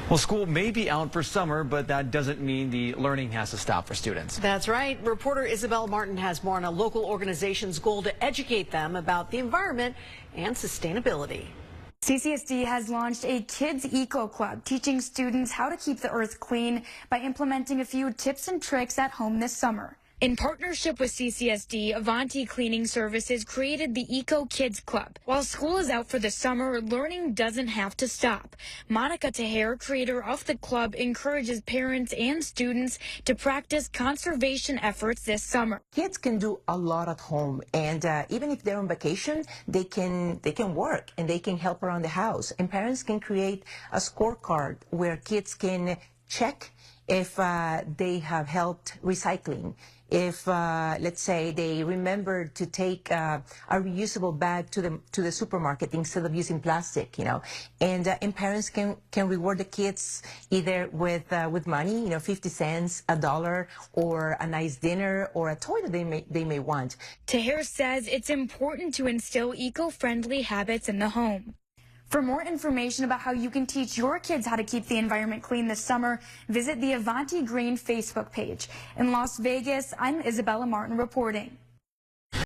Well, school may be out for summer, but that doesn't mean the learning has to stop for students. That's right. Reporter Isabel Martin has more on a local organization's goal to educate them about the environment and sustainability. CCSD has launched a Kids Eco Club, teaching students how to keep the earth clean by implementing a few tips and tricks at home this summer. In partnership with CCSD, Avanti Cleaning Services created the Eco Kids Club. While school is out for the summer, learning doesn't have to stop. Monica Teher, creator of the club, encourages parents and students to practice conservation efforts this summer. Kids can do a lot at home, and even if they're on vacation, they can work and they can help around the house. And parents can create a scorecard where kids can check if they have helped recycling. If, let's say, they remembered to take a reusable bag to the supermarket instead of using plastic, and parents can reward the kids either with money, 50 cents, $1, or a nice dinner, or a toy that they may want. Teher says it's important to instill eco-friendly habits in the home. For more information about how you can teach your kids how to keep the environment clean this summer, visit the Avanti Green Facebook page. In Las Vegas, I'm Isabella Martin reporting.